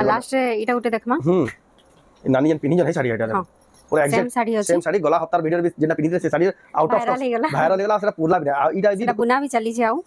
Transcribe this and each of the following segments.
last एटा उठे देखमा नानी जन पिनी जन है साड़ी एटा पूरा एग्जैक्ट सेम साड़ी गला हफ्तार वीडियो भी जेना पिनी से sari out of stock viral गेला सेटा पूरा भी इटा भी बुना भी चली जाऊ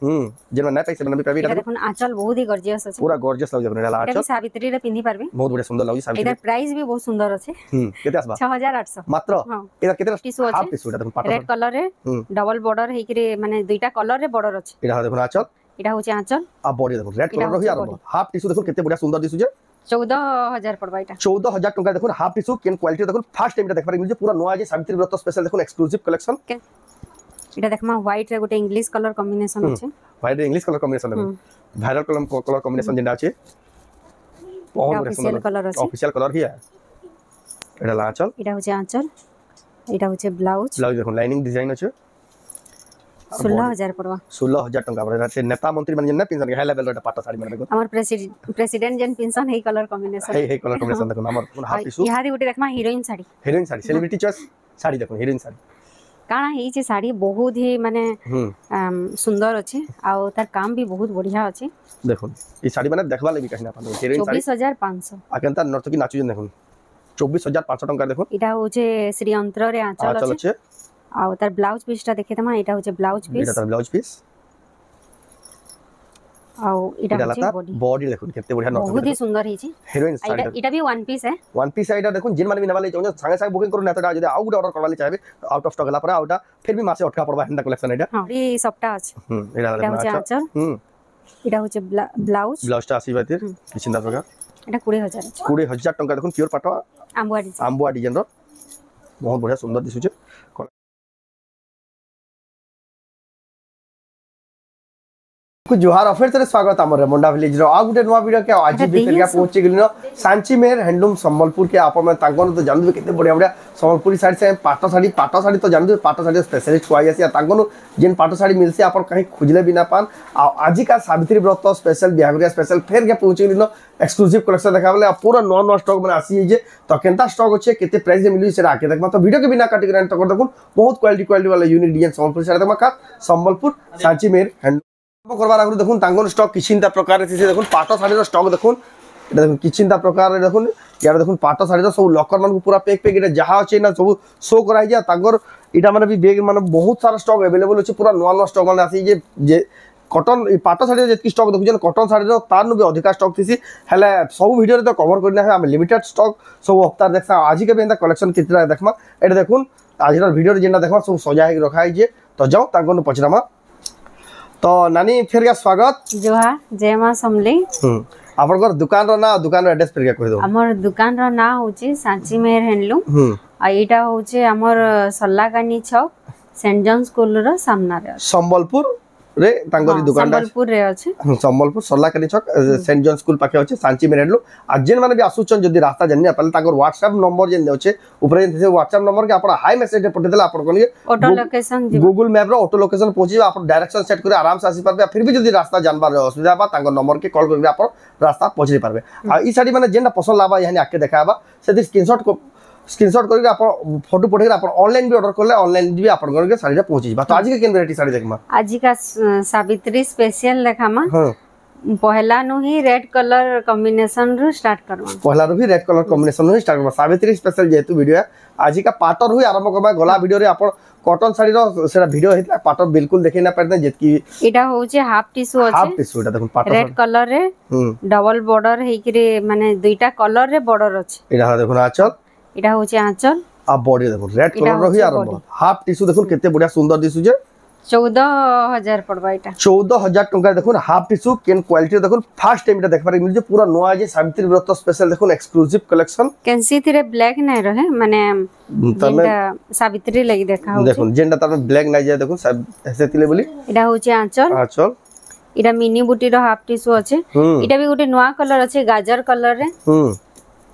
जेना नै पैसे बना भी प्राइवेट देखुन आंचल बहुत ही गॉर्जियस अछि पूरा गॉर्जियस लाग जबने आंचल एटा सावित्री रे पिनी परबे बहुत बढ़िया सुंदर लागी सावित्री एटा प्राइस भी बहुत सुंदर अछि केते आसबा 6800 मात्र एटा केते टिशू अछि हाफ टिशू एटा देखुन पाटा रेड कलर रे डबल बॉर्डर हेकि रे माने दुईटा कलर रे बॉर्डर अछि एटा देखुन आंचल एटा होची आंचल आ बॉडी देखुन रेड कलर रो ही आरो हाफ टिशू देखुन केते बढ़िया सुंदर दिसु जे 14000 पड़बा एटा 14000 टका देखुन हाफ टिशू केन क्वालिटी देखुन फर्स्ट टाइम एटा देखबार मिल जे पूरा नया जे सावित्री व्रत स्पेशल देखुन एक्सक्लूसिव कलेक्शन एटा देखमा व्हाइट रे गोटे इंग्लिश कलर कॉम्बिनेशन अछि व्हाइट रे इंग्लिश कलर कॉम्बिनेशन देखुन वायरल कलर कॉम्बिनेशन जेना अछि बहुत बढ़िया सुंदर कलर अछि ऑफिशियल कलर ही है एटा लांचल एटा होचे आंचल एटा होचे ब्लाउज देखुन लाइनिंग डिजाइन अछि 16000 पड़वा 16000 टका पड़े से नेता मंत्री मन जन पेंशन हाई लेवल रे पाटा साड़ी मन देखो हमर प्रेसिडेंट जन पेंशन हे कलर कॉम्बिनेशन हे कलर कॉम्बिनेशन देखो हमर हाफ टिशू इहादी गुटे देखमा heroine sari celebrity choice sari देखो हीरोइन साड़ी काना हे जे साड़ी बहुत ही माने सुंदर अछि आ तार काम भी बहुत बढ़िया अछि देखो ई साड़ी माने देखबा लेबी कहिना अपन हीरोइन साड़ी 24500 आकेंता नर्तकी नाचु जन देखो 24500 टका देखो इटा होचे श्री यंत्र रे आंचल अछि आ तार ब्लाउज पीसटा देखे तमा एटा होचे ब्लाउज पीस एटा तार ब्लाउज पीस आ एटा होचे बॉडी देखो केते बढ़िया नर्तकी बहुत ही सुंदर हिची हीरोइन साड़ी एटा भी वन पीस है वन पीस एटा देखो जिन माने भी नवाले चाहो संगे संगे बुकिंग करू नेता जदि आउ गुटे ऑर्डर करवाले चाहे आउट ऑफ स्टॉक गला पर आउटा फिर भी मासे अटका पड़बा हेंदा कलेक्शन एटा हां ई सबटा अछि एटा होचे आंचल एटा होचे ब्लाउजटा आसी बातिर किछिंदा प्रकार एटा 20000 अछि 20000 टका देखो प्योर पाटो आंबुआ डिजाइन रो बहुत बढ़िया सुंदर दिसु छे कुछ जोहार ऑफर से स्वागत हमर रेमंडा विलेज रो आ गुटे नवा वीडियो के आज भी फेरिया पहुंची गेलिनो सांची मेर हैंडलूम संबलपुर के आप में तांगन तो जानबे केते बढ़िया बढ़िया संबलपुरी साड़ी से पाटो साड़ी तो जानबे पाटो साड़ी स्पेशलिस्ट कोइ आसी तांगन जेन पाटो साड़ी मिलसे आपन कहीं खुजले बिना पान आ आज का सावित्री व्रत स्पेशल बिहागरिया स्पेशल फेर के पहुंची गेलिनो एक्सक्लूसिव कलेक्शन देखाबले पूरा नवा स्टॉक में आसी जे तो केनता स्टॉक होचे केते प्राइस में मिली से आके देखमा तो वीडियो के बिना काटी कर तो देखुन बहुत क्वालिटी वाला यूनिक डिजाइन संबलपुर साड़ी देखमा का संबलपुर सांची मेर हैंड करबार आगु देखुन तांगन स्टॉक किछिंता प्रकार से देखुन पाटो साड़ी रो स्टॉक देखुन एटा देखुन किछिंता प्रकार देखुन यार देखुन पाटो साड़ी रो सब लॉकर मन को पूरा पैक एटा जहा अछि ना सब शो कराई जा तांगर एटा माने भी बैग माने बहुत सारा स्टॉक अवेलेबल अछि पूरा नवा स्टॉक माने आसी जे कॉटन पाटो साड़ी जेतकी स्टॉक देखु जन कॉटन साड़ी रो तार भी अधिक स्टॉक थिसी हले सब वीडियो रे तो कवर करना है हम लिमिटेड स्टॉक सब हफ्ता देखसा आज के बेंदा कलेक्शन कितना देखमा एटा देखुन आज रो वीडियो रे जेना देखमा सब सजा है रखाई जे तो जाओ तांगन पचरामा तो नानी फिर का स्वागत जोहार जय मां समली आपनकर दुकान रो ना दुकान रो एड्रेस फिर का कहि दो हमर दुकान रो ना होची सांची मेर हैंडलूम आ एटा होचे हमर सल्लागानी छक सेंट जॉन स्कूल रो सामना रे संबलपुर रे तांगरी दुकान संबलपुर रे अछि संबलपुर सल्लागानी छक सेंट जॉन स्कूल पाखे अछि सांची मेर हैंडलूम आ जेन माने भी आसुचन जदी रास्ता जन्नी अपन तांगर व्हाट्सएप नंबर जेन देउछे ऊपर जे व्हाट्सएप नंबर के अपन हाई मैसेज पठे देला अपन कोनी ऑटो लोकेशन गूगल मैप रो ऑटो लोकेशन पहुंची अपन डायरेक्शन सेट करे आराम से आसी परबे फिर भी जदी रास्ता जानबार असुविधा बा तांगर नंबर के कॉल करबे अपन रास्ता पहुंची परबे आ ई साडी माने जेना पसंद लाबा यहानी आके देखाबा से स्क्रीनशॉट करके अपन फोटो पठे अपन ऑनलाइन भी ऑर्डर करले ऑनलाइन भी अपन घर के साड़ी पहुंची बा तो आज के केन वैरायटी साड़ी देखमा आज का सावित्री स्पेशल देखामा हां पहला नु ही रेड कलर कॉम्बिनेशन रो स्टार्ट करवा पहला रो भी रेड कलर कॉम्बिनेशन रो स्टार्ट करवा सावित्री स्पेशल जेतु वीडियो है आज का पाटर हुई आरंभ करबा गला वीडियो रे अपन कॉटन साड़ी रो सेरा वीडियो हेतला पाटर बिल्कुल देखे ना पड़ते जेतकी एटा होचे हाफ टिशू अछि हाफ टिशू एटा देखुन पाटर रेड कलर रे डबल बॉर्डर हेकि रे माने दुईटा कलर रे बॉर्डर अछि एटा देखुन आंचल एटा होचे आंचल आ बॉडी देखुन रेड कलर रो ही आरंभ हाफ टिशू देखुन केते बढ़िया सुंदर दिसु जे 14000 पड़बा एटा 14000 टका देखुन हाफ टिशू केन क्वालिटी देखुन फर्स्ट टाइम एटा देखबार मिल जे पूरा नया जे सावित्री व्रत स्पेशल देखुन एक्सक्लूसिव कलेक्शन कैंसी थिरे ब्लैक नै रहे माने जेंटा सावित्री लगी देखा हो देखुन जेंटा तार ब्लैक नै जाय देखुन ऐसे तिले बोली एटा होचे आंचल एटा मिनी बूटी रो हाफ टिशू अछि एटा भी गोटे नया कलर अछि गाजर कलर रे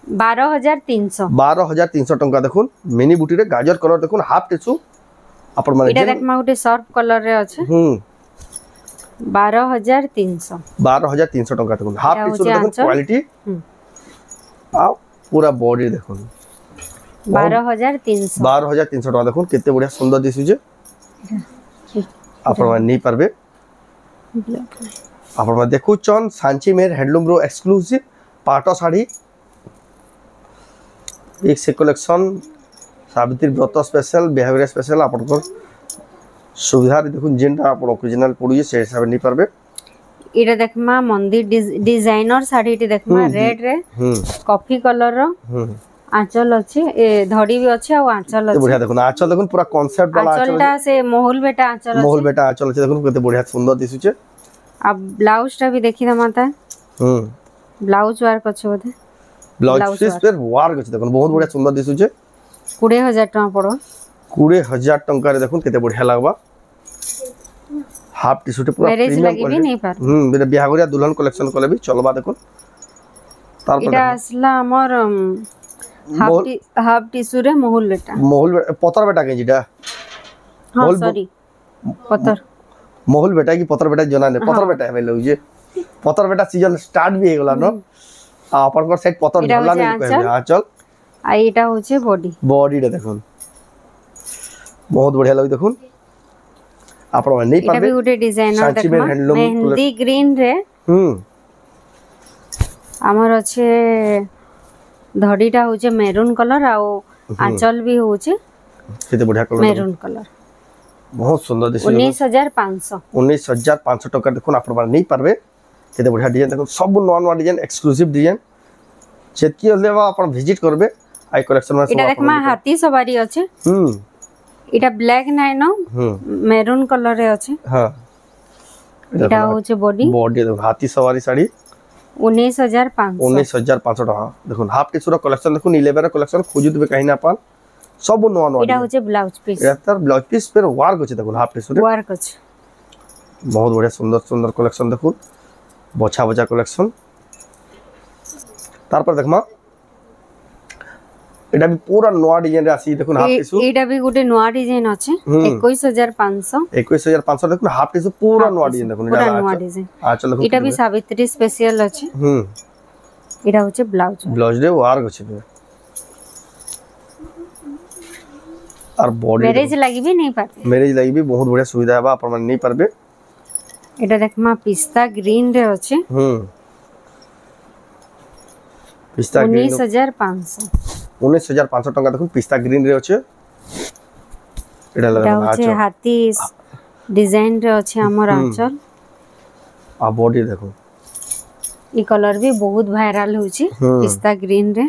12300 टका देखुन मिनी बूटी रे गाजर कलर देखुन हाफ टिशू अपन माने एटा देखमा गोटे सर्फ कलर रे अछि 12300 टका देखुन हाफ टिशू देखुन क्वालिटी आ पूरा बॉडी देखुन 12300 टका देखुन केते बढ़िया सुंदर दिसु जे अपन माने नै परबे अपन माने देखु चन सांची मेर हैंडलूम रो एक्सक्लूसिव पाट शाढ़ी एक से कलेक्शन सावित्री व्रत स्पेशल बिहेवियर स्पेशल आपन सुविधा देखो जेनटा आप ओरिजिनल पड़ुए से हिसाब नहीं पारबे इटा देखमा मंदिर डिजाइनर साड़ी इटी देखमा रेड रे कॉफी कलर रो आंचल अछि ए धड़ी भी अछि आ आंचल अछि बढ़िया देखो आंचल देखो पूरा कांसेप्ट वाला आंचलटा से मोहुल बेटा आंचल अछि मोहुल बेटा आंचल अछि देखो केते बढ़िया सुंदर दिसुचे अब ब्लाउज टा भी देखि द माता ब्लाउज वर्क अछि बोधे ब्लाउज पीस पर वर्क अछि देखो बहुत बढ़िया सुंदर दिसुचे 20000 टका पड़ो 20000 टका रे देखो केते बढ़िया लागबा हाफ टी शर्ट पूरा मैरिज लगी भी नहीं पार मेरे बिहागरिया दुल्हन कलेक्शन कोले भी चलबा देखो तार पर इटा असला हमर हाफ टिश्यू रे मोहुल पतर बेटा के जीटा हां सॉरी पतर मोहुल बेटा की पतर बेटा जना ने पतर बेटा है लोग जे पतर बेटा सीजन स्टार्ट भी हे गेला न अपन को सेट पतर ढला नहीं कहबे हां चल आ एटा होचे बॉडी रे देखो बहुत बढ़िया लग देखो आप नहीं पाबे एटा भी गुटे डिजाइनर देखमा मेहंदी ग्रीन रे हमर अच्छे धड़ीटा होचे मेरून कलर आ आंचल भी होचे केते बढ़िया कलर मेरून कलर बहुत सुंदर दिस 19500 टका देखो आप नहीं पारबे केते बढ़िया डिजाइन देखो सब नॉन डिजाइन एक्सक्लूसिव डिजाइन जेतकी लेवा अपन विजिट करबे आई कलेक्शन में एटा देखमा हाथी सवारी अछि एटा ब्लैक नाइ न मेरून कलर रे अछि हां एटा होचे बॉडी देखो हाथी सवारी साड़ी 19500 टका देखो हाफ टी शर्ट कलेक्शन देखो नीलेबेर कलेक्शन खोजुतबे कहीं ना अपन सब नॉन एटा होचे ब्लाउज पीस एतर ब्लाउज पीस पर वर्क होचे देखो हाफ टी शर्ट वर्क अछि बहुत बढ़िया सुंदर सुंदर कलेक्शन देखो बछा बछा कलेक्शन तार पर देखमा एटा भी पूरा नवा डिजाइन रे आसी देखो हाफ टिश्यू एटा भी गुटे नवा डिजाइन अछि 21500 देखो हाफ टिश्यू पूरा नवा डिजाइन देखो पूरा नवा डिजाइन आ चलो एटा भी सावित्री स्पेशल अछि एटा होचे ब्लाउज रे वर्क अछि और बॉडी मैरिज लगी भी नहीं पारबे मैरिज लगी भी बहुत बढ़िया सुविधा है अपन नहीं पारबे एटा देखमा पिस्ता ग्रीन रे अछि पिस्ता ग्रीन 19500 टका देखो पिस्ता ग्रीन रे अछि एटा होचे हाथी डिजाइन रे अछि हमर आंचल आ बॉडी देखो ई कलर भी बहुत वायरल होची पिस्ता ग्रीन रे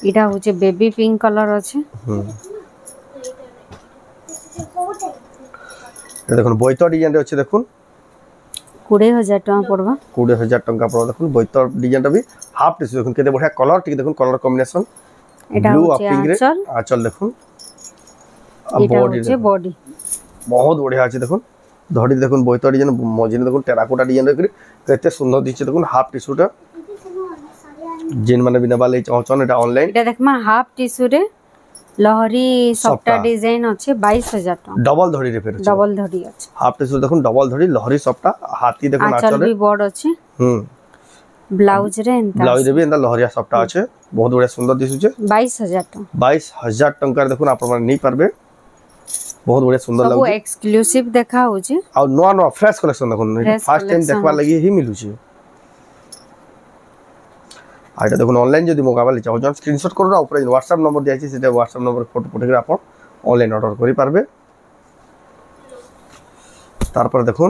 एटा होचे बेबी पिंक कलर अछि देखो बोइतो डिजाइन रे अछि देखो 20000 टका पड़बा 20000 टका पड़ो देखो बोइतो डिजाइन भी हाफ टिश्यू देखो केते बढ़िया कलर टिक देखो कलर कॉम्बिनेशन ब्लू और पिंक रे आंचल देखो बॉडी बहुत बढ़िया अछि देखो धड़ी देखो बोइतो डिजाइन मझिने देखो टेराकोटा डिजाइन रे केते सुंदर दिछे देखो हाफ टिश्यू टा जिन माने बिना बाले चाहछन एटा ऑनलाइन एटा देखमा हाफ टिश्यू रे लहरी सफ्टा डिजाइन अछि 22000 टका डबल धड़ी रे फेर डबल धड़ी अछि हाफ टिश्यू देखो डबल धड़ी लहरी सफ्टा हाथी देखो आंचल भी बॉड अछि ब्लाउज रे भी एंदा लहरिया सफ्टा अछि बहुत बढ़िया सुंदर दिसुचे 22000 टका 22000 टका देखो आप नहीं पारबे बहुत बढ़िया सुंदर लागु सब एक्सक्लूसिव देखा होची और नवा नवा फ्रेश कलेक्शन देखो फर्स्ट टाइम देखबा लगी ही मिलुची आइटा देखो ऑनलाइन जदी मोबाइल चाहो जन स्क्रीनशॉट करू ना ऊपर व्हाट्सएप नंबर दिया छै सेटा व्हाट्सएप नंबर फोटो पठे के आपण ऑनलाइन ऑर्डर करि पारबे तार पर देखो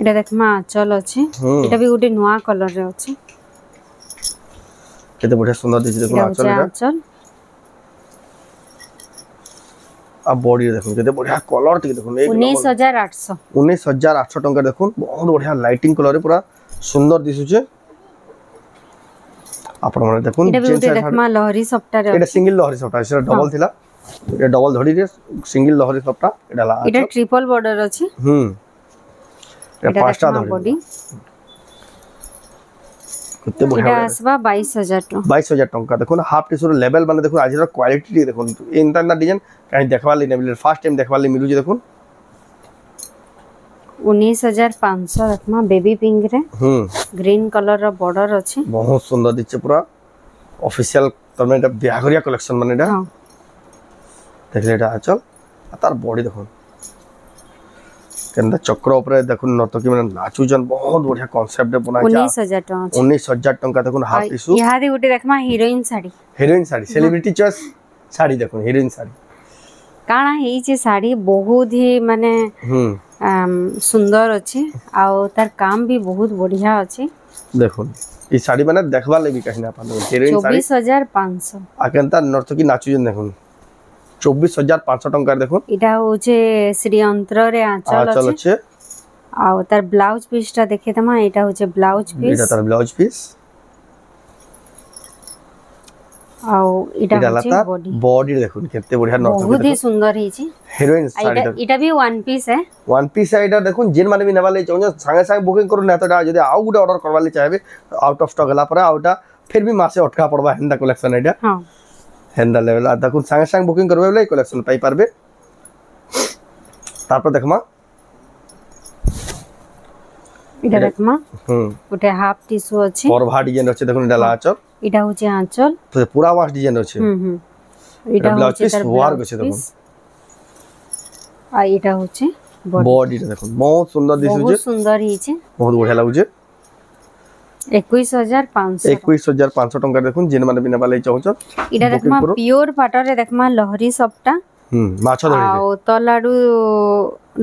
एटा देखमा चल अछि एटा भी गुटे नवा कलर रे अछि केते बढ़िया सुंदर दिस देखो आचल आ बॉडी देखो केते बढ़िया कलर टिक देखो 19800 टका देखो बहुत बढ़िया लाइटिंग कलर रे पूरा सुंदर दिसुचे आपण माने देखो एटा भी देखमा लहरी सफ्टा रे एटा सिंगल लहरी सफ्टा से डबल थिला एटा डबल धड़ी रे सिंगल लहरी सफ्टा एटा ला एटा ट्रिपल बॉर्डर अछि एटा पांचटा धड़ी कितने बढ़िया एटा आसबा 22000 टका 22000 टका देखो ना हाफ टी शर्ट लेवल माने देखो आज क्वालिटी देखो इंता डिजाइन कहीं देखबा ले नै फर्स्ट टाइम देखबा ले मिलु जे देखो 19500 रखमा बेबी पिंक रे ग्रीन कलर रो बॉर्डर अछि बहुत सुंदर दिछे पूरा ऑफिशियल तमे एटा बिहागरिया कलेक्शन माने एटा देखले एटा चल तार बॉडी देखो केनता चक्र ऊपर देखुन नर्तकी माने नाचुजन बहुत बढ़िया कांसेप्ट बना 19000 टका 19000 टका देखुन हाफ टिश्यू इहादे गुटे देखमा heroine sari celebrity choice sari देखुन हीरोइन साड़ी काना हेई जे साड़ी बहुत ही माने सुंदर अछि आ तार काम भी बहुत बढ़िया अछि देखुन ई साड़ी माने देखबा ले भी कहीं ना पालो हीरोइन साड़ी 24500 आ केनता नर्तकी नाचुजन देखुन 24500 टका देखुन इटा होचे श्री यंत्र रे आंचल अच्छे आ तार ब्लाउज पीस ता देखे तमा इटा होचे ब्लाउज पीस इटा तार ब्लाउज पीस आ इटा होचे बॉडी देखुन केते बढ़िया नर्तकी बहुत ही सुंदर ही छी हीरोइन साड़ी इटा भी वन पीस है इटा देखुन जिन माने भी नेवाले चाहो संगे संगे बुकिंग करू ना तो जदी आउ गुटे ऑर्डर करवाले चाहबे आउट ऑफ स्टॉक हला पर आउटा फिर भी मासे अटका पड़बा हेंदा कलेक्शन इटा हां हेंदा लेवल आ देखुन संगे संगे बुकिंग करबे ले कलेक्शन पाई पारबे तापर देखमा इटा देखमा गुटे हाफ टिश्यू अछि परभा डिजाइन अछि देखुन इटा आंचल इटा होचे आंचल तो पूरा वास डिजाइन अछि इटा होचे तार वर्क अछि देखुन आ इटा होचे बॉडी देखुन बहुत सुंदर दिसु बहुत सुंदर ही छै बहुत बढ़िया लागु छै 21500 टका देखुन जिन माने बिना वाले चाहो इटा देखमा प्योर पाटर रे देखमा लहरी सपटा माछो धरि आ तलाडू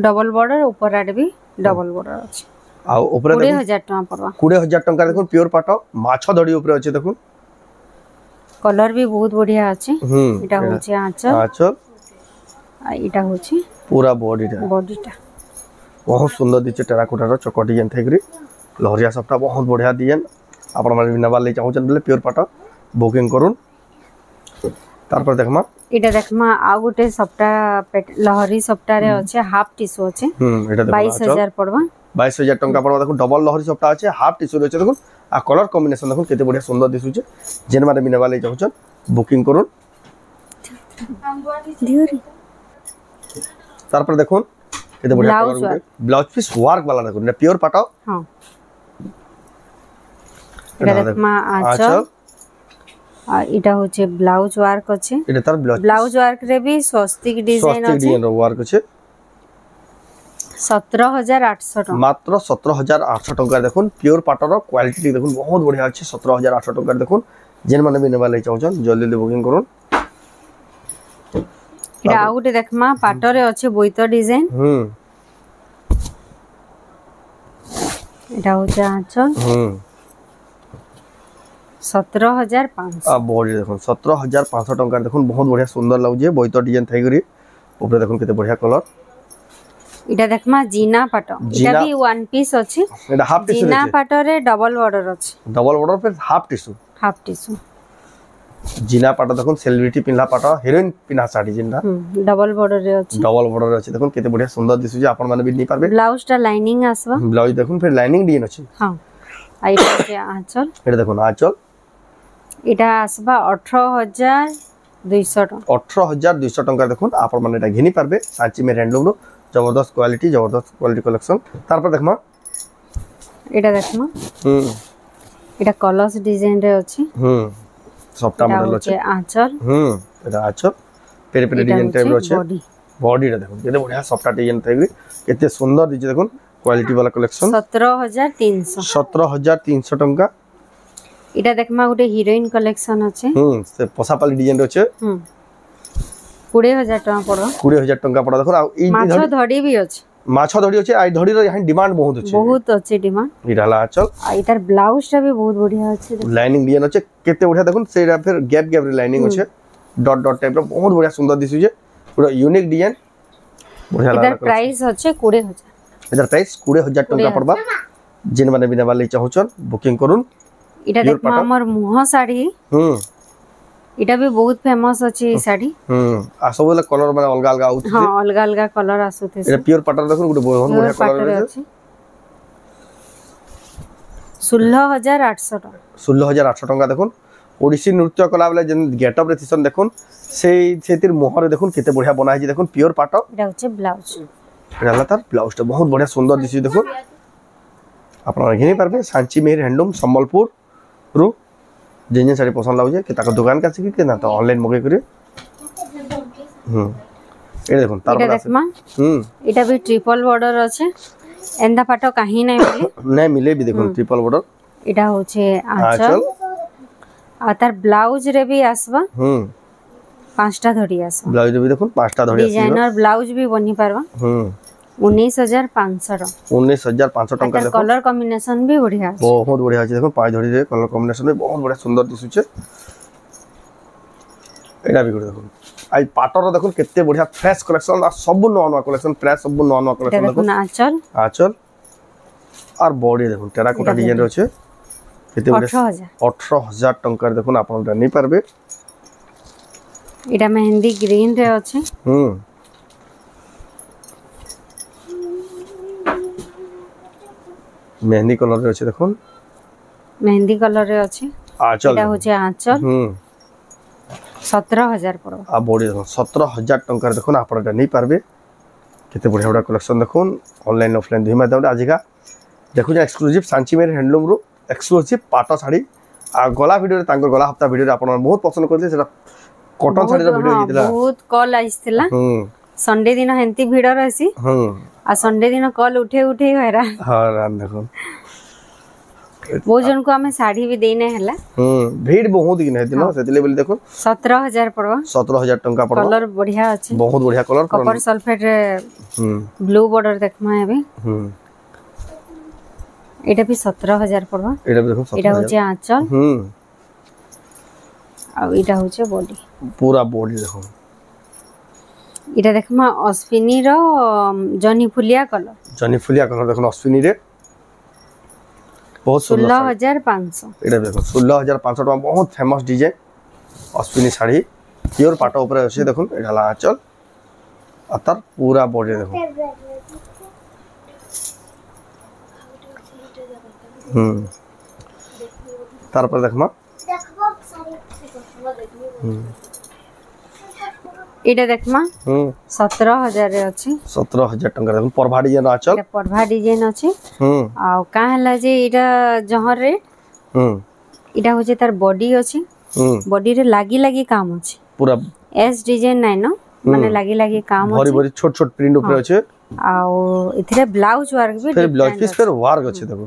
डबल बॉर्डर ऊपर आडे भी डबल बॉर्डर अछि आ ऊपर 20000 टका पड़वा 20000 टका देखुन प्योर पाटो माछो धरि ऊपर अछि देखुन कलर भी बहुत बढ़िया अछि इटा होचे आंचल आ इटा होचे पूरा बॉडीटा बहुत सुंदर दिचे टेराकोटा रो चको डिजाइन थैगरी लहरिया सबटा बहुत बढ़िया डिजाइन आपण माने नवा ले चाहू चन प्योर पाटो बुकिंग करूं तारपर देखमा इटा देखमा आ गुटे सप्ता लहरी सप्ता रे अछि हाफ टिश्यू अछि एटा 22000 पड़वा 22000 टका पड़वा देखो डबल लहरी सप्ता अछि हाफ टिश्यू रे अछि देखो आ कलर कॉम्बिनेशन देखो केते बढ़िया सुंदर दिसु छै जेन माने बिना वाले चाहू चन बुकिंग करूं तारपर देखो केते बढ़िया कलर गुटे ब्लाउज पीस वर्क वाला देखो प्योर पाटो हां इटा देखमा आंचल आ इटा होचे ब्लाउज वर्क अछि इटा तार ब्लाउज वर्क रे भी स्वस्तिक डिजाइन अछि डिजाइन वर्क अछि 17800 टका मात्र 17800 टका देखुन प्योर पाटर क्वालिटी देखुन बहुत बढ़िया अछि 17800 टका देखुन जेन माने भी नेबा ले चाहौ जल्दी जल्दी बुकिंग करूं इटा आउटे देखमा पाटर रे अछि बोइतो डिजाइन इटा होचे आंचल 17500 आ बॉडी देखुन 17500 टका देखुन बहुत बढ़िया सुंदर लागजे बोइतो डिजाइन थाइगरी ऊपर देखुन केते बढ़िया कलर इटा देखमा जीना पाटो इटा भी वन पीस अछि इटा हाफ टिश्यू जीना पाटो रे डबल बॉर्डर अछि डबल बॉर्डर पे हाफ टिश्यू जीना पाटो देखुन सेलिब्रिटी पिनला पाटो हीरोइन पिना साड़ी जिनदा डबल बॉर्डर रे अछि देखुन केते बढ़िया सुंदर दिसु जे आपण माने भी नै पारबे ब्लाउज टा लाइनिंग आसबा ब्लाउज देखुन फिर लाइनिंग डिजाइन अछि हां आ इटा के आंचल एटा देखुन आंचल इटा आसबा 18200 टका 18200 टका देखुन आपण माने एटा घिनी पारबे सांची में हैंडलूम रो जबरदस्त क्वालिटी कलेक्शन तार पर देखमा एटा देखमा एटा कलर्स डिजाइन रे अछि सबटा मॉडल अछि आंचल एटा आंचल पेरे पेरे डिजाइन टाइप रो अछि बॉडी रे देखुन केते बढ़िया सबटा डिजाइन टाइप केते सुंदर दिजे देखुन क्वालिटी वाला कलेक्शन 17300 टका इटा देखमा गुटे हीरोइन कलेक्शन अछि से पोसापाली डिजाइन रो अछि 20000 टका पड़ो 20000 टका पड़ो देखो आ ई माछो धड़ी भी अछि माछो धड़ी अछि आ धड़ी रो यहां डिमांड बहुत अछि डिमांड इडाला आंचल आ इतार ब्लाउज टा भी बहुत बढ़िया अछि लाइनिंग डिजाइन अछि केते बढ़िया देखुन सेरा फिर गैप गैप रे लाइनिंग अछि डॉट डॉट टाइप रो बहुत बढ़िया सुंदर दिसु जे पूरा यूनिक डिजाइन बढ़िया लागला इतार प्राइस अछि 20000 इधर प्राइस 20000 टका पड़बा जिन माने बिना वाले चाहौछन बुकिंग करूं इटा देखमा हमर मुह साड़ी इटा भी बहुत फेमस अछि साड़ी आ सब वाला कलर माने अलग अलग आउत हां अलग अलग कलर आसुते इटा प्योर पाटर देखो गुटे बहुत बढ़िया कलर अछि 16800 टका 16800 टका देखुन ओडिसी नृत्य कला वाला जन गेटअप रे थिसन देखुन सेतिर मोहर देखुन केते बढ़िया बनाइ छै देखुन प्योर पाटर इटा होचे ब्लाउज एला तार ब्लाउज तो बहुत बढ़िया सुंदर दिसि देखुन आपन घिनी पारबे सांची मेहर हैंडलूम संबलपुर रु जेन साड़ी पसंद लागो जे कि ताको दुकान का से कि ना तो ऑनलाइन मगे करे ए देखो तार এটা पर দেখমা এটা भी ट्रिपल बॉर्डर আছে एंदा पाटो काहे নাই मिले नहीं मिले भी देखो ट्रिपल बॉर्डर এটা হচ্ছে আঁচল আর তার ব্লাউজ রে भी आसबा पांचटा धड़ी आसबा ब्लाउज रे भी देखो पांचटा धड़ी डिजाइनर ब्लाउज भी बनी पारबा 19500 19500 टंका देखो कलर कॉम्बिनेशन भी बढ़िया আছে बहुत बढ़िया আছে देखो पांच धड़ी रे कलर कॉम्बिनेशन भी बहुत बढ़िया सुंदर दिसुचे एटा भी कर देखो आई पाटर देखो केते बढ़िया फ्रेश कलेक्शन आ सब नवा नवा कलेक्शन फ्रेश सब नवा नवा कलेक्शन देखो आंचल आंचल और बॉडी देखो टेराकोटा डिजाइन रे আছে केते बढ़िया 18000 टंका देखो आपन जानि पारबे এটা মেহেন্দি গ্রিন রে আছে मेहंदी कलर रे আছে দেখুন मेहंदी कलर रे আছে आंचल এটা হচ্ছে আঁচল 17000 পড়ো आ बॉडी देखो 17000 टंका देखुन आपण जा नहीं पारबे केते बढ़िया बढ़िया कलेक्शन देखुन ऑनलाइन ऑफलाइन दुई माध्यम आजिका देखु एक्सक्लूसिव सांची मेर हैंडलूम रो एक्सक्लूसिव पाटा साड़ी आ गला वीडियो रे तांकर गला हफ्ता वीडियो रे आपण बहुत पसंद करले सेटा कॉटन साड़ी रो वीडियो हितला बहुत कॉल आइसतिला संडे दिन हेंती भिड़ रहसी आ संडे दिन कॉल उठे उठे हैरा हां रान देखो वो जन को हमें साड़ी भी देने हला भीड़ बहुत कि नहीं दिन सेतले बोली देखो 17000 पड़वा 17000 टंका पड़वा कलर बढ़िया अछि बहुत बढ़िया कलर कॉपर सल्फेट रे ब्लू बॉर्डर देखमा एबे एटा भी 17000 पड़वा एटा देखो 17000 एटा होचे आंचल आ एटा होचे बॉडी पूरा बॉडी देखो एटा देखमा अश्विनी रो जनी फुलिया कलर देखो अश्विनी रे बहुत 16500 एटा देखो 16500 टका बहुत famous design Ashwini sari pure पाटा ऊपर अछि देखो एटा ला आंचल आ तार पूरा बॉडी देखो तार पर देखमा एटा देखमा 17000 रे अछि 17000 टका देखो परभा डिजाइन आंचल एटा परभा डिजाइन अछि आ का हला जे एटा जहर रे एटा होजे तार बॉडी अछि बॉडी रे लागी लागी काम अछि पूरा एस डिजाइन नै न माने लागी लागी काम अछि भरी भरी छोट छोट प्रिंट ऊपर अछि आ इथिरे ब्लाउज वर्क भी फिर ब्लाउज पीस फिर वर्क अछि देखो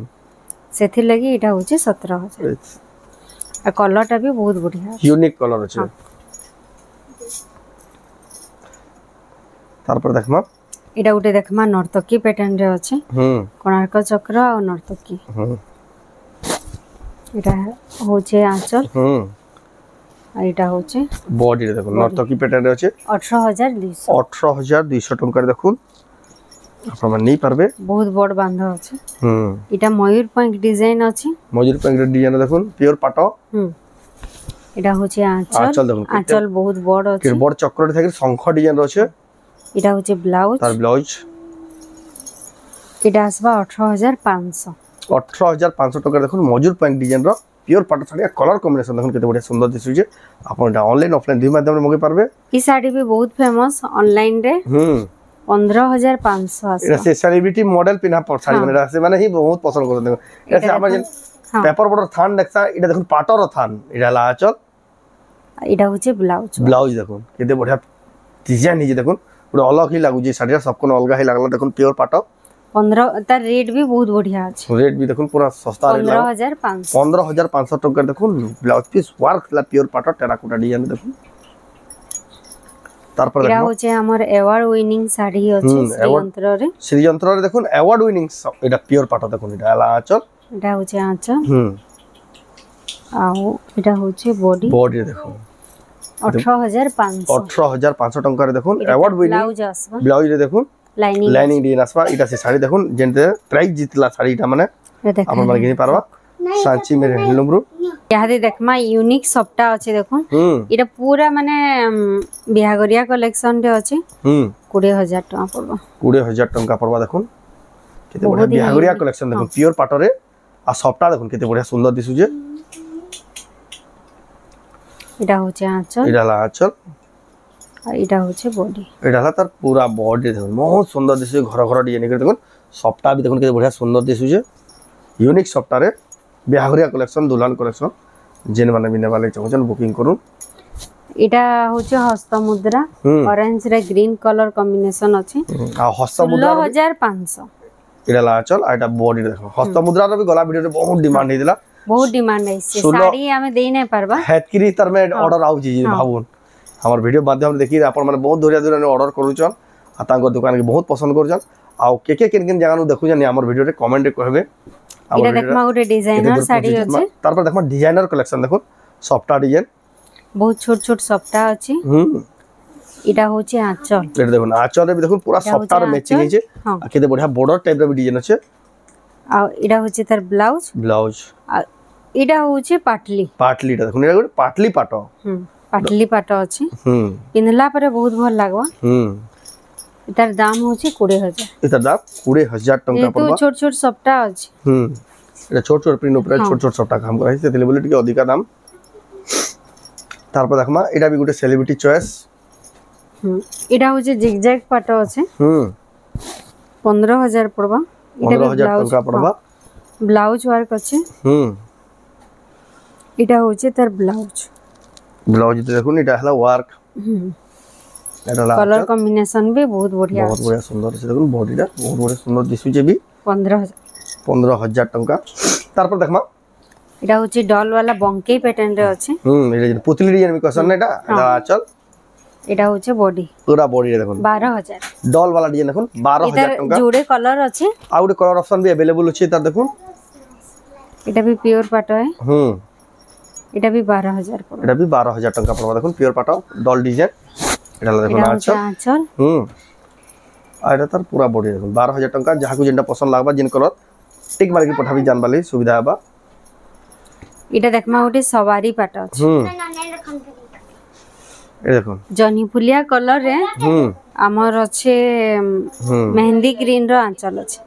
सेथि लगी एटा होजे 17000 आ कलर टा भी बहुत बढ़िया यूनिक कलर अछि तार पर देखमा एटा उटे देखमा नर्तकी पैटर्न रे अछि कोणार्क चक्र आ नर्तकी एटा होचे आंचल आ एटा होचे बॉडी रे देखो नर्तकी पैटर्न रे अछि 18200 टंका रे देखुन आपण मन नहीं पारबे बहुत बड़ बांध अछि एटा मयूर पंख डिजाइन अछि मयूर पंख डिजाइन देखुन प्योर पाटो एटा होचे आंचल देखुन आंचल बहुत बड़ अछि बड़ चक्र रे थाके शंख डिजाइन रे अछि एटा होचे ब्लाउज तार ब्लाउज एटा आसबा 18500 टका देखुन मयूर पंख डिजाइन रो प्योर पाटो साड़ी कलर कॉम्बिनेशन देखुन केते बढ़िया सुंदर दिसु जे आपण ऑनलाइन ऑफलाइन दुई माध्यम रे मगे पारबे ई साड़ी भी बहुत फेमस ऑनलाइन रे 15500 आसबा एटा से सेलिब्रिटी मॉडल पिना पर साड़ी माने से माने ही बहुत पसंद करत देखो एटा हमर जे पेपर बॉर्डर थान देखसा एटा देखुन पाटर थान एटा ला आंचल एटा होचे ब्लाउज देखुन केते बढ़िया डिजाइन ही देखुन पूरा अलग ही लागु जे साड़ी सब को अलग ही लागला देखुन प्योर पाटो 15 तार रेट भी बहुत बढ़िया अछि रेट भी देखुन पूरा सस्ता रेट 15500 टका देखुन ब्लाउज पीस वर्क ला प्योर पाटो टेराकोटा डिजाइन देखुन तार पर एटा होचे हमर अवार्ड विनिंग साड़ी अछि श्रीयंत्र रे देखुन अवार्ड विनिंग एटा प्योर पाटो देखुन एटा ला आंचल एटा होचे आंचल आ एटा होचे बॉडी देखुन 18500 टका रे देखुन अवार्ड विनिंग ब्लाउज रे देखुन लाइनिंग डिजाइन आसबा एटा से साड़ी देखुन जेंते प्राइस जितला साड़ी एटा माने आपण माने गिनी पारबा सांची मेरे हैंडलूम रो यादे देखमा यूनिक सपटा अछि देखुन एटा पूरा माने बिहागरिया कलेक्शन रे अछि 20000 टका पड़बा 20000 टका पड़बा देखुन केते बढ़िया बिहागरिया कलेक्शन देखुन प्योर पाटो रे आ सपटा देखुन केते बढ़िया सुंदर दिसु जे एटा होचे आंचल एटा ला आंचल आ एटा होचे बॉडी एटा ला तार पूरा बॉडी देखुन बहुत सुंदर दिसु घर घर डिजाइन कर देखुन सपटा भी देखुन केते बढ़िया सुंदर दिसु जे यूनिक सपटा रे बिहागरिया कलेक्शन दुल्हन कलेक्शन जेन माने बिने वाले चाहछन बुकिंग करू एटा होचे हस्त मुद्रा ऑरेंज रे ग्रीन कलर कॉम्बिनेशन अछि आ हस्त मुद्रा 16500 इडा ला चल आटा बॉडी देखो हस्त मुद्रा रो भी गला वीडियो रे बहुत डिमांड हेदिला बहुत डिमांड है से साड़ी हमें देई नै परबा हेतकिरी तर में ऑर्डर आउ जी भाबुन हमर वीडियो माध्यम देखि आपण माने बहुत दूरिया दूरिया ऑर्डर करूचन आ तांको दुकान के बहुत पसंद करजन आ के किन जगह नु देखु जनी हमर वीडियो रे कमेंट रे कहबे इडा देखमा गोटे डिजाइनर साड़ी अछि तार पर देखमा डिजाइनर कलेक्शन देखो सॉफ्टा डिजाइन बहुत छोट छोट सॉफ्टा अछि इडा होचे आंचल एटा देखो आंचल रे भी देखो पूरा सॉफ्टा रे मैचिंग हेचे आ केते बढ़िया बॉर्डर टाइप रे भी डिजाइन अछि आ इडा होचे तार ब्लाउज आ इडा होचे पाटली इडा देखो इडा पाटली पाटो पाटली पाटो अछि पिनला पर बहुत भल लागबा इतार दाम होचे 20000 इतार दाम 20000 टंका पड़बा तो छोट छोट सॉफ्टा अछि इडा छोट छोट प्रिंट ऊपर छोट छोट सॉफ्टा काम कराई से लेवल टिके अधिका दाम तार पर देखमा इडा भी गुटे सेलिब्रिटी चॉइस इडा होचे जिगजैग पाटो अछि 15000 पड़बा इडा 15000 टंका पड़बा ब्लाउज वर्क अछि इडा होचे तार ब्लाउज देखो इडा हला वर्क कलर कॉम्बिनेशन भी बहुत बढ़िया सुंदर से देखो बॉडीटा बहुत बढ़िया सुंदर दिसुचे भी 15000 टंका तार पर देखमा इडा होची डॉल वाला बंके पैटर्न रे अछि इडा पुतली डिजाइन में कसन एटा इडा चल इडा होचे बॉडी पूरा बॉडी रे देखो 12000 डॉल वाला डिजाइन देखो 12000 टंका जोड़े कलर अछि आ गुटे कलर ऑप्शन भी अवेलेबल अछि तार देखो इडा भी प्योर पाटो है इडा भी 12000 पड़ो इडा भी 12000 टंका पड़ो देखो प्योर पाटो डॉल डिजाइन इडा देखो आंचल आ इडा तार पूरा बॉडी देखो 12000 टंका जहा को जेंटा पसंद लागबा जिन कलर टिक मार के पठाबी जान वाली सुविधा बा इटा देखमा उटे सवारी पाटा अछि ए देखो जनी फुलिया कलर रे हमर अछि मेहंदी ग्रीन रो आंचल अछि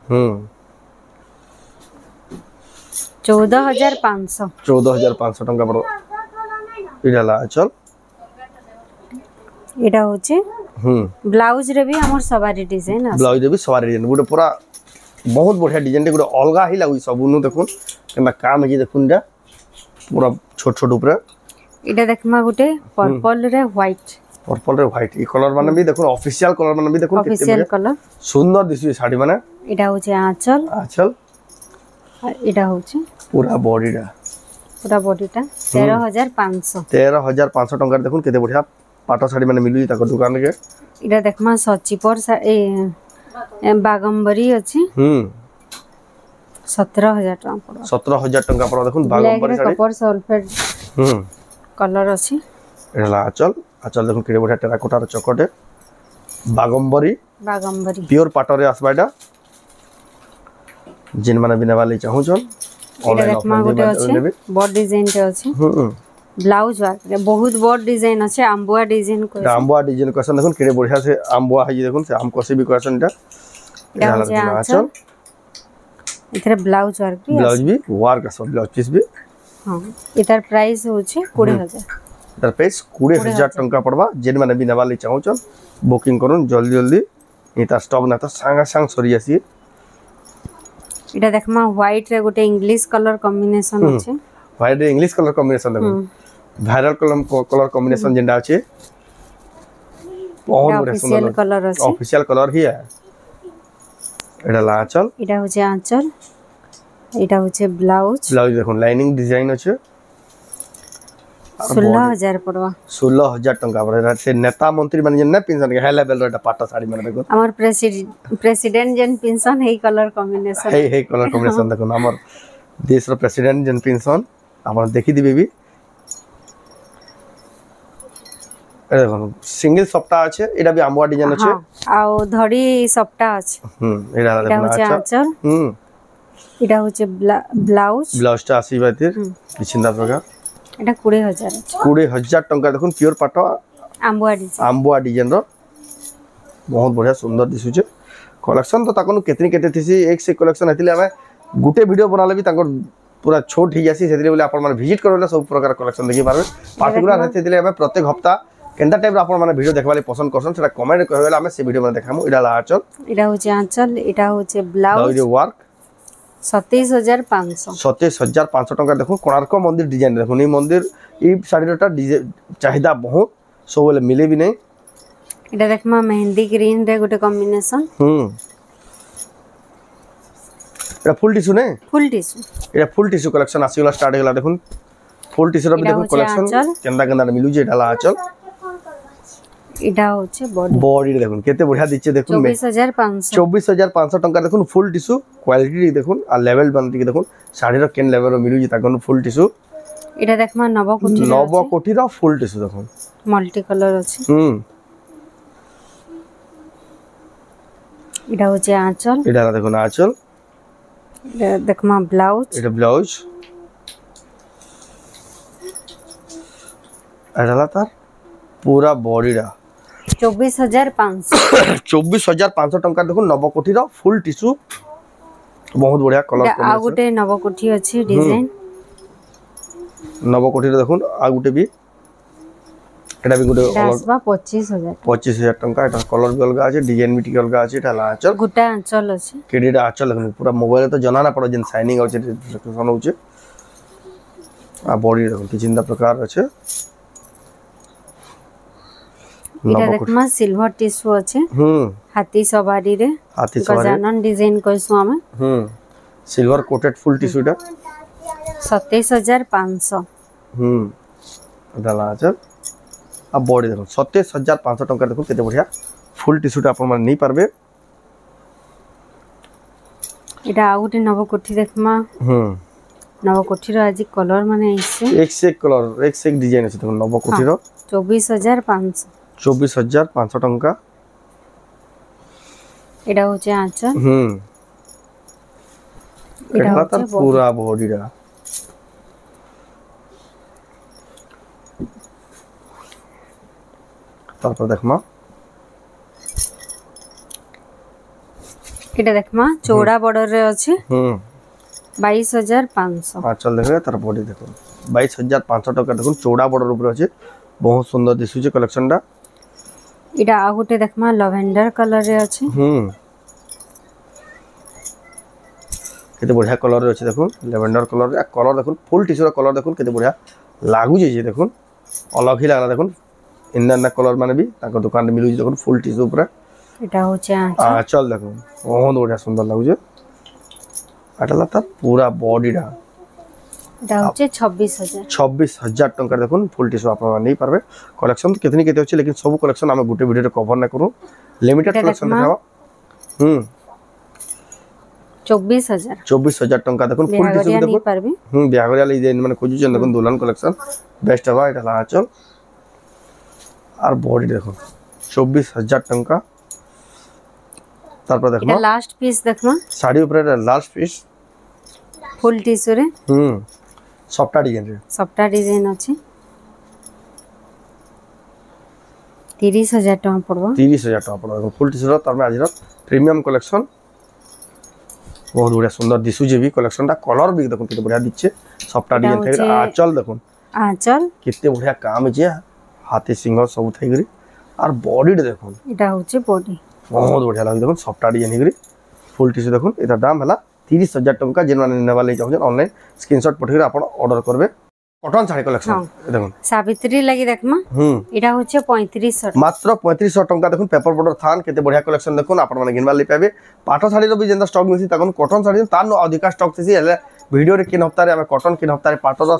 14500 टंका पड़ो इडा ला चल इडा होचे ब्लाउज रे भी हमर सवारी डिजाइन अछि ब्लाउज रे भी सवारी डिजाइन गुटे पूरा बहुत बढ़िया डिजाइन टे गुटे अलगा ही लागु सबनु देखुन केना काम है देखुन डा पूरा छोट छोट ऊपर इडा देखमा गुटे पर्पल रे व्हाइट ई कलर माने भी देखो ऑफिशियल कलर माने भी देखो ऑफिशियल कलर सुंदर दिसु साड़ी माने इडा होचे आंचल इडा होचे पूरा बॉडीटा 13500 टंका देखुन केते बढ़िया पाटो साड़ी माने मिलु ताको दुकान के इडा देखमा सच्ची पर बागंबरी अछि 17000 टंका पड़ो 17000 टंका पड़ो देखुन बागंबरी साड़ी कपर सल्फेट कलर अछि एला आचल देखुन केते बढ़िया टेराकोटार चकटे बागंबरी प्योर पाटो रे आसबाडा जिन माने बिना वाली चाहू छन ऑनलाइन ऑफलाइन बॉड डिजाइन रे अछि ब्लाउज वर्क रे बहुत बॉड डिजाइन अछि आंबुआ डिजाइन कसन देखुन केते बढ़िया से आंबुआ है देखुन से आम कसे भी कसन एटा आचल इधर ब्लाउज वर्क असो ब्लाउज पीस भी हां इधर प्राइस होचे 20000 इधर प्राइस 20000 टंका पड़बा जेन माने बिना वाली चाहू छन बुकिंग करूं जल्दी इता स्टॉक ना तो सांगा सांग सरी आसी इटा देखमा व्हाइट रे गोटे इंग्लिश कलर कॉम्बिनेशन अछि व्हाइट रे इंग्लिश कलर कॉम्बिनेशन देखो वायरल कलर कॉम्बिनेशन जेंडा अछि बहुत बढ़िया सुंदर ऑफिशियल कलर ही है एटा ला आंचल इटा होचे ब्लाउज देखो लाइनिंग डिजाइन अछि 16000 पड़वा 16000 टंका पड़े से नेता मंत्री माने जेन पेंशन के हाई लेवल रे पाटा साड़ी माने देखो हमर प्रेसिडेंट जेन पेंशन है कलर कॉम्बिनेशन है कलर कॉम्बिनेशन देखो हमर देश रो प्रेसिडेंट जेन पेंशन हमर देखि दिबे भी ए देखो सिंगल सप्ताह আছে এটা भी आंबुआ डिजाइन আছে आ धड़ी सप्ताह আছে এটা দেখো आंचल এটা হচ্ছে ব্লাউজটা আসিবাতির কিছিন্দা প্রকার এটা 20000 আছে 20000 टंका দেখুন পিওর পাটো आंबुआ डिजाइन रो बहुत बढ़िया सुंदर दिसुचे कलेक्शन तो ताकनु केतनी केते थिसी एक से कलेक्शन हतिले हमें गुटे वीडियो बनाले भी ताकर पूरा छोट ही जासी सेतिले बोले आपण माने विजिट करले सब प्रकार कलेक्शन देखि पारबे पार्टिकुलर हतिले हमें प्रत्येक हफ्ता केनता टाइप आपण माने वीडियो देखबाले पसंद करसन सेटा कमेंट कहबेला हमें से वीडियो माने देखामु इडा ला आंचल इडा होचे आंचल इडा होचे ब्लाउज वर्क 27500 टंका देखो कोणार्क मंदिर डिजाइन देखो नि मंदिर ई साड़ीटा चाहिदा बहुत सब बोले मिले भी नहीं एटा देखमा मेहंदी ग्रीन रे गोटे कॉम्बिनेशन एटा फुल टिश्यू नहीं फुल टिश्यू एटा फुल टिश्यू कलेक्शन आसीगला स्टार्ट हेला देखुन फुल टिश्यू रो भी देखुन कलेक्शन केंदा केंदा मिलु जे डाला आंचल एटा होचे बॉडी देखुन केते बढ़िया दिचे देखुन 24500 टंका देखुन फुल टिश्यू क्वालिटी देखुन आ लेवल बन के देखुन साड़ी रो केन लेवल रो मिलु जे ताकन फुल टिश्यू एटा देखमा नव कोठी रो फुल टिश्यू देखुन मल्टी कलर अछि एटा होचे आंचल एटा देखुन आंचल एटा देखमा ब्लाउज एटा ब्लाउज एटा तार पूरा बॉडी रा 24500 टंका देखो नव कोठी रो फुल टिश्यू बहुत बढ़िया कलर आ गोटे नव कोठी अछि डिजाइन नव कोठी रो देखुन आ गोटे भी एटा भी गोटे दासबा 25000 टंका एटा कलर भी अलगा अछि डिजाइन भी ठीक अलगा अछि एटा आंचल गोटा आंचल अछि केडीटा आंचल देखुन पूरा मोबाइल तो जना ना पड़ो जेन शाइनिंग अछि रिफ्लेक्शन होचे आ बॉडी देखुन कि जिंदा प्रकार अछि एटा देखमा सिल्वर टिश्यू अछि हाथी सवारी रे गजानन डिजाइन कइसु हमें सिल्वर कोटेड फुल टिश्यू टा 27500 डाला आंचल आ बॉडी देखो 27500 टंका देखो केते बढ़िया फुल टिश्यू टा अपन मन नहीं पारबे एटा आउटे नव कोठी देखमा नव कोठी रो आज कलर माने आइसे एक से एक कलर एक से एक डिजाइन अछि देखो नव कोठी रो 24500 टंका एटा होचे आंचल एटा होचे पूरा बॉडी रा तापर देखमा एटा देखमा चौड़ा बॉर्डर रे अछि 22500 आंचल देखबे तार बॉडी देखो 22500 टका देखो चौड़ा बॉर्डर ऊपर अछि बहुत सुंदर दिसु जे कलेक्शन दा इडा आ गोटे देखमा लवेंडर कलर रे अछि केते बढ़िया कलर रे अछि देखुन लवेंडर कलर रे कलर देखुन फुल टिश्यू रो कलर देखुन केते बढ़िया लागु जे देखुन अलग ही लागला देखुन इन्ना कलर माने भी ताको दुकान रे मिलु जे देखुन फुल टिश्यू ऊपर एटा होचे आंचल देखुन बहुत बढ़िया सुंदर लागु जे आटला त पूरा बॉडी रा एटा होचे 26000 टंका देखुन फुल टिश्यू आपन नहीं पारबे कलेक्शन तो कितनी केते अछि लेकिन सब कलेक्शन हम गुटे वीडियो रे कवर ना करू लिमिटेड कलेक्शन देखावा 24000 टंका देखुन फुल टिश्यू देखुन बियागरिया ले जे माने खोजु जन देखुन दुल्हन कलेक्शन बेस्ट हवा एटा आंचल और बॉडी देखो 24000 टंका तार पर देखमा एटा लास्ट पीस देखमा साड़ी ऊपर लास्ट पीस फुल टिश्यू रे सफ्टा डिजाइन अछि 30000 टका पड़बो 30000 टका पड़बो फुल टिश्यू तार में आज प्रीमियम कलेक्शन बहुत बढ़िया सुंदर दिसु जे भी कलेक्शन दा कलर भी देखो कितने बढ़िया दिछे सफ्टा डिजाइन थे आंचल देखो आंचल कितने बढ़िया काम जे हाथी सिंह सब थई गरी और बॉडी देखो एटा होचे बॉडी बहुत बढ़िया लाग देखो सफ्टा डिजाइन गरी फुल टिश्यू देखो एटा दाम हला 30000 टका जेन माने नेबा ले चाहछन ऑनलाइन स्क्रीनशॉट पठेर आपण ऑर्डर करबे कॉटन साड़ी कलेक्शन देखो सावित्री लागि देखमा एटा होचे 3500 मात्र 3500 टका देखो पेपर बॉर्डर थान केते बढ़िया कलेक्शन देखो आपण माने गिनबा ले पाबे पाटो साड़ी रो भी जेंदा स्टॉक मिसी तकन कॉटन साड़ी तार अधिक स्टॉक थेसी हले वीडियो रे किन हफ्ता रे हम कॉटन किन हफ्ता रे पाटो रो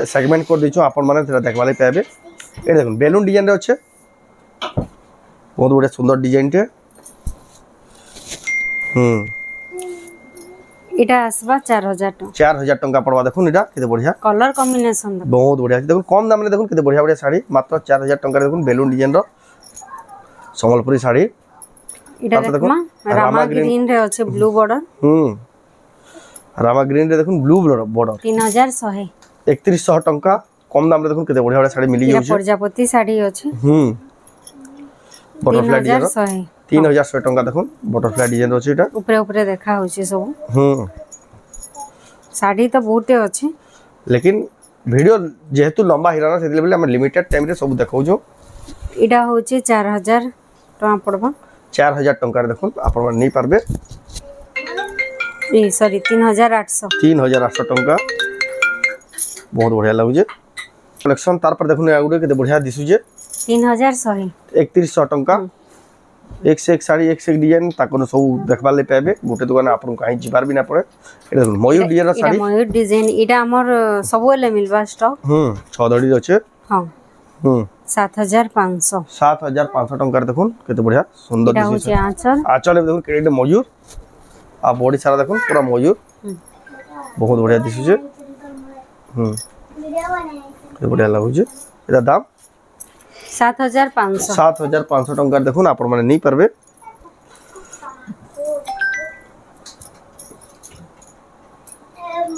सेगमेंट कर दिछु आपण माने तेरा देखबा ले पाबे ए देखो बेलून डिजाइन रे अच्छे बहुत बढ़िया सुंदर डिजाइन टे एटा आसबा 4000 टंका पड़वा देखुन एटा केते बढ़िया कलर कॉम्बिनेशन बहुत बढ़िया देखुन कम दाम रे देखुन केते बढ़िया बढ़िया साड़ी मात्र 4000 टंका रे देखुन बेलून डिजाइन रो संबलपुरी साड़ी एटा देखमा रामा ग्रीन रे अच्छे ब्लू बॉर्डर रामा ग्रीन रे देखुन ब्लू बॉर्डर 3100 3100 टंका कम दाम रे देखुन केते बढ़िया बढ़िया साड़ी मिली जाउछ प्रजापति साड़ी अछि बटरफ्लाई डिजाइन 3100 टंका देखुन बटरफ्लाई डिजाइन अछि एटा ऊपर ऊपर देखा होछि सब साड़ी तो बहुते अछि लेकिन वीडियो जेहेतु लंबा हिराना से लेबे हम लिमिटेड टाइम रे सब देखाउ जो एटा होछि 4000 टका पड़बा 4000 टंका रे देखुन आपण नहीं पारबे ए सॉरी 3800 टंका बहुत बढ़िया लागु जे कलेक्शन तार पर देखुन आगुडे केते बढ़िया दिसु जे 3100 3100 टंका एक से एक साड़ी एक से एक डिजाइन ताको सब देखबार ले पाबे गोटे दुकान आपन कहीं जिबार भी ना पड़े एटा मयूर डिजाइन साड़ी मयूर डिजाइन इटा हमर सबले मिलबा स्टॉक 6 धड़ी अछि हां 7500 7500 टंका देखुन केते बढ़िया सुंदर दिसि आंचल आंचल देखुन केते मयूर आ बॉडी सारा देखुन पूरा मयूर बहुत बढ़िया दिसि केते बढ़िया लागु जे एटा दाम 7500 टंका देखुन आपण माने नहीं परबे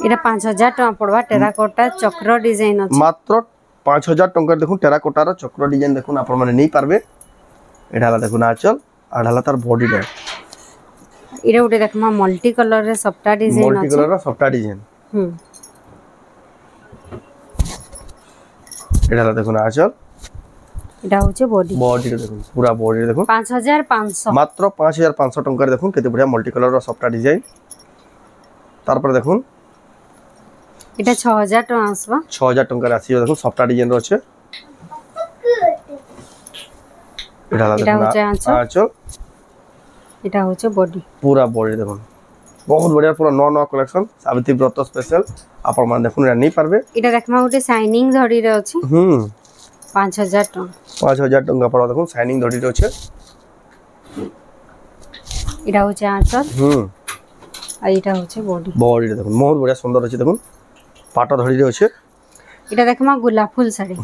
एटा 5000 टका पड़वा टेराकोटा चक्र डिजाइन अछि मात्र 5000 टंका देखुन टेराकोटा रो चक्र डिजाइन देखुन आपण माने नहीं परबे एडाला देखुन आचल आडाला तार बॉडी डे इरे उटे देखमा मल्टी कलर रे सफ्टा डिजाइन अछि मल्टी कलर रो सफ्टा डिजाइन एडाला देखुन आचल एटा होचे बॉडी रे देखुन पूरा बॉडी रे देखुन 5500 मात्र 5500 टंका देखुन केते बढ़िया मल्टी कलर रो सफ्टा डिजाइन तार पर देखुन एटा 6000 टका आसबा 6000 टंका राशि देखुन सफ्टा डिजाइन रो छे एटा होचे आंचल एटा होचे बॉडी पूरा बॉडी देखुन बहुत बढ़िया पूरा नौ कलेक्शन सावित्री व्रत स्पेशल आपण मान देखुन नहीं पारबे एटा देखमा उटे शाइनिंग धड़ी रे अछि 5000 टंका पड़ा देखो शाइनिंग धड़ी रे छै इडा होचे आंचल आ इटा होचे बॉडी देखो बहुत बढ़िया सुंदर अछि देखो पाटा धड़ी रे छै इटा देखमा गुलाब फूल साड़ी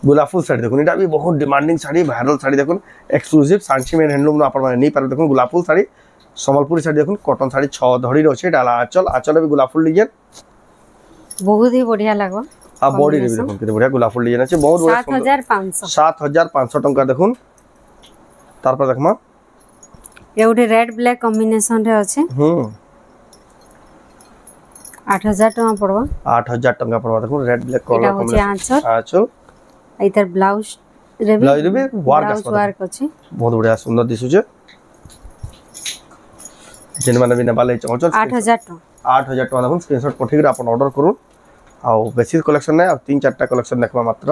गुलाब फूल साड़ी देखो इटा भी बहुत डिमांडिंग साड़ी वायरल साड़ी देखो एक्सक्लूसिव सांची में हैंडलूम आपण माने नहीं पारे देखो गुलाब फूल साड़ी संबलपुरी साड़ी देखो कॉटन साड़ी 6 धड़ी रे छै डाला आंचल भी गुलाब फूल डिजाइन बहुत ही बढ़िया लागो आ बॉडी रे देखो केते बढ़िया गुलाब फूल डिजाइन अछि बहुत बढ़िया 7500 टंका देखुन तार पर देखमा ये उठे रेड ब्लैक कॉम्बिनेशन रे अछि 8000 टका पड़वा 8000 टका पड़वा देखो रेड ब्लैक कलर कॉम्बिनेशन आंचल इधर ब्लाउज रे भी वर्क अछि बहुत बढ़िया सुंदर दिसु छै जेन माने भी नेबाले चाहछ 8000 टका देखुन स्क्रीनशॉट पठि के अपन ऑर्डर करू आ बेसी कलेक्शन नै आ 3-4टा कलेक्शन देखबा मात्र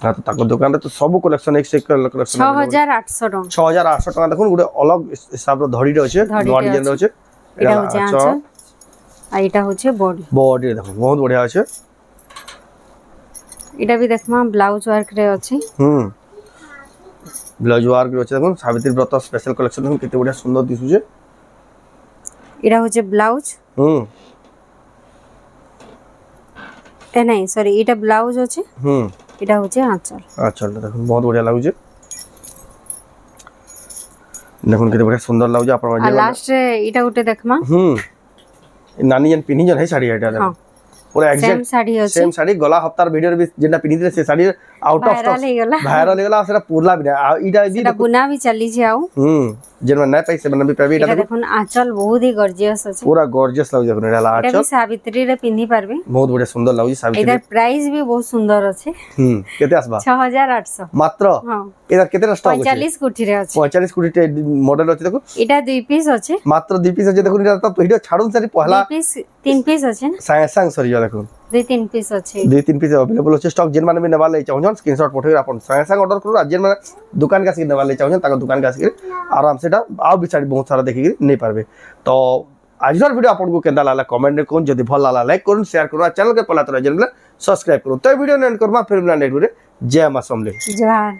हां तो ताको दुकान रे तो सब कलेक्शन एक से एक कलेक्शन 6800 टका देखुन गुडे अलग हिसाब रो धड़ी रे अछि नवा डिजाइन रो अछि एटा होचे आंचल आ एटा होचे बॉडी देखुन बहुत बढ़िया अछि एटा भी देखमा ब्लाउज वर्क रे अछि ब्लाउज वर्क रे अछि देखुन सावित्री व्रत स्पेशल कलेक्शन देखुन केते बढ़िया सुंदर दिसु छै एटा होचे ब्लाउज ए नहीं सॉरी एटा ब्लाउज अछि एटा होचे आंचल देखुन बहुत बढ़िया लागु छै देखुन केते बढ़िया सुंदर लागु छै अपन लास्ट रे एटा उटे देखमा नानी जन पिनी जन है साड़ी एटा देखुन पूरा एग्जैक्ट सेम साड़ी गला हफ्तार वीडियो भी जेना पिनिले से sari out of stock viral हो गेला सेटा पूरला भी इटा भी बुना भी चली छै आउ जेना नै पैसे बना भी पाबे एटा देखुन आंचल बहुत ही गॉर्जियस अछि पूरा गॉर्जियस लागु देखुन एटा आंचल एटा भी सावित्री रे पिन्ही पारबे बहुत बढ़िया सुंदर लागु सावित्री एटा प्राइस भी बहुत सुंदर अछि केते आसबा 6800 मात्र हां एटा केते स्टॉक 45 कोठी रे अछि 45 कोठी मॉडल अछि देखो एटा 2 पीस अछि मात्र 2 पीस अछि देखुन एटा तो वीडियो छाडुन सारी पहला 2 पीस 3 पीस अछि ना सांग सरी देखुन 2-3 पीस अछि 2-3 पीस अवेलेबल अछि स्टॉक जेन माने भी नेबा ले चाहन स्क्रीनशॉट पठे अपन सांग ऑर्डर करू आ जेन माने दुकान का से नेबा ले चाहन ताका दुकान का से आराम से आ भी साड़ी बहुत सारा देखि नहीं पारबे तो आज वीडियो आपन को केंदा लाला कमेंट में कोन जदी भल लाला लाइक करू शेयर करू चैनल के पला तो जरूर सब्सक्राइब करू तो वीडियो एंड करबा फिर नेक्स्ट वीडियो जय मां समले जय